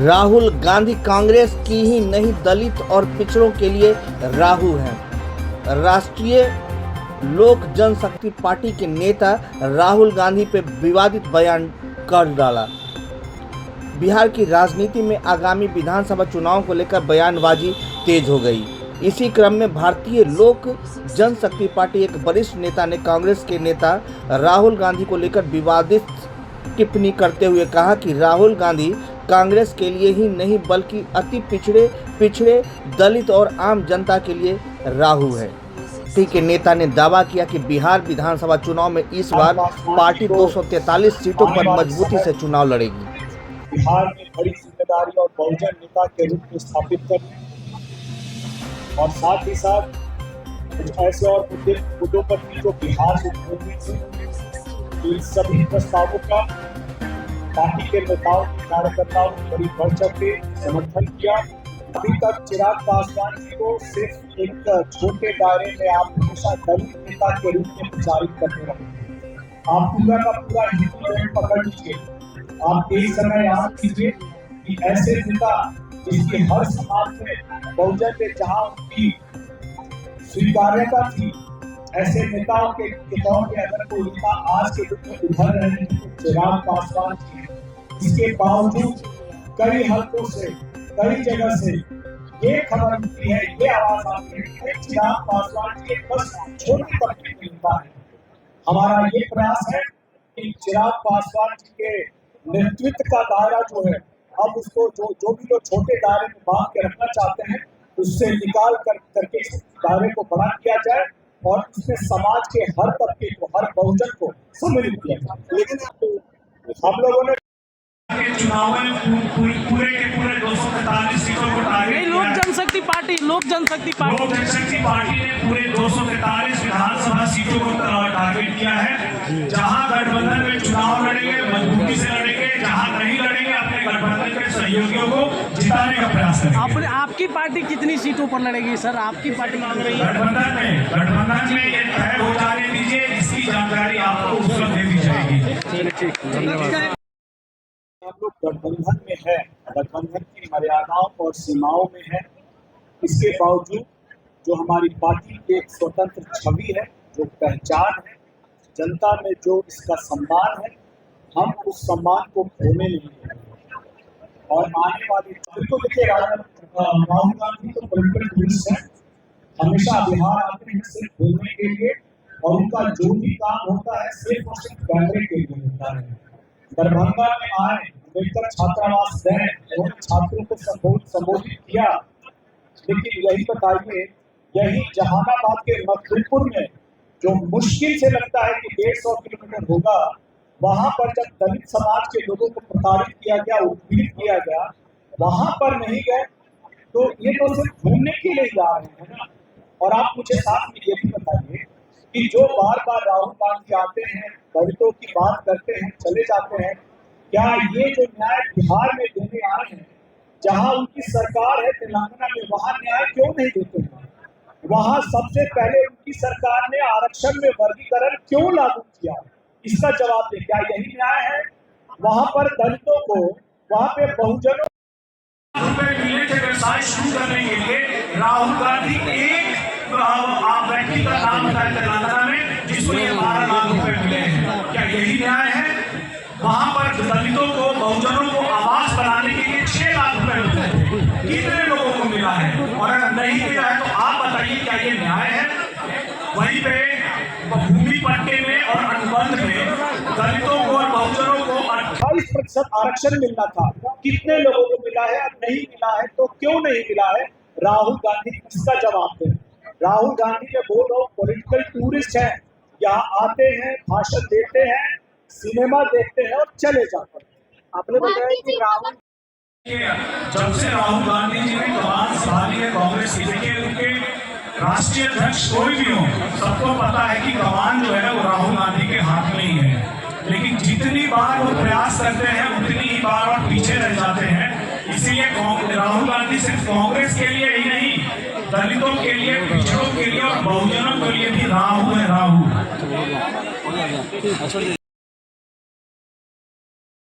राहुल गांधी कांग्रेस की ही नहीं दलित और पिछड़ों के लिए राहु हैं। राष्ट्रीय लोक जनशक्ति पार्टी के नेता राहुल गांधी पे विवादित बयान कर डाला। बिहार की राजनीति में आगामी विधानसभा चुनाव को लेकर बयानबाजी तेज हो गई। इसी क्रम में भारतीय लोक जनशक्ति पार्टी एक वरिष्ठ नेता ने कांग्रेस के नेता राहुल गांधी को लेकर विवादित टिप्पणी करते हुए कहा कि राहुल गांधी कांग्रेस के लिए ही नहीं बल्कि अति पिछड़े दलित और आम जनता के लिए राहु है। पार्टी के नेता ने दावा किया कि बिहार विधानसभा चुनाव में इस बार पार्टी 243 सीटों पर मजबूती से चुनाव लड़ेगी। बिहार में बड़ी जिम्मेदारी और बहुजन नेता के रूप में स्थापित करने और साथ ही साथ कुछ ऐसे और मुद्दों पर भी जो बिहार से जुड़े थे, इन सभी प्रस्तावों का पार्टी के नेताओं कार्यकर्ताओं ने बड़ी बढ़ चढ़ के समर्थन किया। अभी तक चिराग पासवान जी को सिर्फ एक छोटे दायरे में आप हमेशा दलित नेता के रूप में प्रचारित करते रहे। आप पूरा का पूरा हिंदू पकड़ लीजिए। आप एक समय याद कीजिए कि ऐसे नेता जिसकी हर समाज में बहुजन में जहां उनकी स्वीकार्यता थी, ऐसे नेताओं के तौर पे अगर कोई नेता आज के युग में उभर रहे हैं तो चिराग पासवान जी हैं। इसके बावजूद कई हलकों से, कई जगह से ये खबर मिलती है, ये आवाज आती है कि चिराग पासवान जी बस छोटी तबके के नेता है। हमारा ये प्रयास है कि चिराग पासवान जी के नेतृत्व का दायरा जो है, अब उसको जो भी लोग छोटे दायरे में बांध के रखना चाहते हैं, उससे निकाल करके दायरे को बड़ा किया जाए और उसमें समाज के हर तबके को, हर बहुजन को सम्मिलित किया जाए। लेकिन हम लोगों ने चुनाव में पूरे के पूरे 243 सीटों को टारगेट लोक जनशक्ति पार्टी ने पूरे 243 विधानसभा सीटों को टारगेट किया है। जहां गठबंधन में चुनाव लड़ेंगे, मजबूती से लड़ेंगे, जहां नहीं लड़ेंगे अपने गठबंधन के सहयोगियों को जिताने का प्रयास करेंगे। आपकी पार्टी कितनी सीटों पर लड़ेगी सर? आपकी पार्टी मांग रही है गठबंधन में ये तय हो जाने दीजिए, इसकी जानकारी आपको उस वक्त दे दी जाएगी। हम लोग गठबंधन में है, गठबंधन की मर्यादाओं और सीमाओं में है। इसके बावजूद जो हमारी पार्टी की एक स्वतंत्र छवि है, जो पहचान है, जनता में जो इसका सम्मान है, हम उस सम्मान को खोने नहीं देंगे। और आने वाली को देखिए, राहुल गांधी तो पॉलिटिकल टूरिस्ट है, हमेशा बिहार आते हैं सिर्फ घूमने के लिए और उनका जो भी काम होता है सिर्फ और सिर्फ कैमरे के लिए होता है। दरभंगा में आए, अम्बेडकर छात्रावास गए, उन्होंने छात्रों को संबोधित किया। लेकिन यही बताइए, यही जहानाबाद के मखदुमपुर में जो मुश्किल से लगता है कि 150 किलोमीटर होगा, वहां पर जब दलित समाज के लोगों को प्रताड़ित किया गया, उत्पीड़ित किया गया, वहां पर नहीं गए तो ये तो सिर्फ घूमने के लिए जा रहे हैं ना। और आप मुझे साथ में ये भी बताइए कि जो बार बार राहुल गांधी आते हैं, दलितों की बात करते हैं, चले जाते हैं, क्या ये जो न्याय बिहार में देने आए हैं, जहां उनकी सरकार है तेलंगाना में, वहां न्याय क्यों नहीं देते हैं? वहां सबसे पहले उनकी सरकार ने आरक्षण में वर्गीकरण क्यों लागू किया? इसका जवाब दे। क्या यही न्याय है? वहां पर दलितों को, वहां पे बहुजनों मिलने के व्यवसाय शुरू करने के लिए राहुल गांधी एक व्यक्ति का नाम बताया तेलंगाना में, जिसको ये 12 लाख रुपए मिले हैं। क्या यही न्याय है? वहां पर दलितों को, बहुजनों को आवास बनाने के लिए 6 लाख रुपए मिलते हैं। कितने लोगों को मिला है? और अगर नहीं मिला है तो आप बताइए, क्या ये न्याय है? वहीं पे भूमि पट्टे में और अनुबंध में दलितों को और बहुजनों को 28% आरक्षण मिलना था, कितने लोगों को मिला है? अब नहीं मिला है तो क्यों नहीं मिला है? राहुल गांधी इसका जवाब दें। राहुल गांधी में वो लोग पॉलिटिकल टूरिस्ट हैं, यहाँ आते हैं, भाषण देते हैं, सिनेमा देखते हैं और चले जाते हैं। आपने बताया कि राहुल, जब से राहुल गांधी जी ने कमान संभाली है कांग्रेस की, देखिए उनके राष्ट्रीय अध्यक्ष कोई भी हो, सबको पता है कि कमान जो है वो राहुल गांधी के हाथ में ही है। लेकिन जितनी बार वो प्रयास करते हैं उतनी ही बार और पीछे रह जाते हैं। इसीलिए राहुल गांधी सिर्फ कांग्रेस के लिए ही नहीं, दलितों के लिए, पिछड़ों के लिए और बहुजनों के लिए भी राहु है, राहु।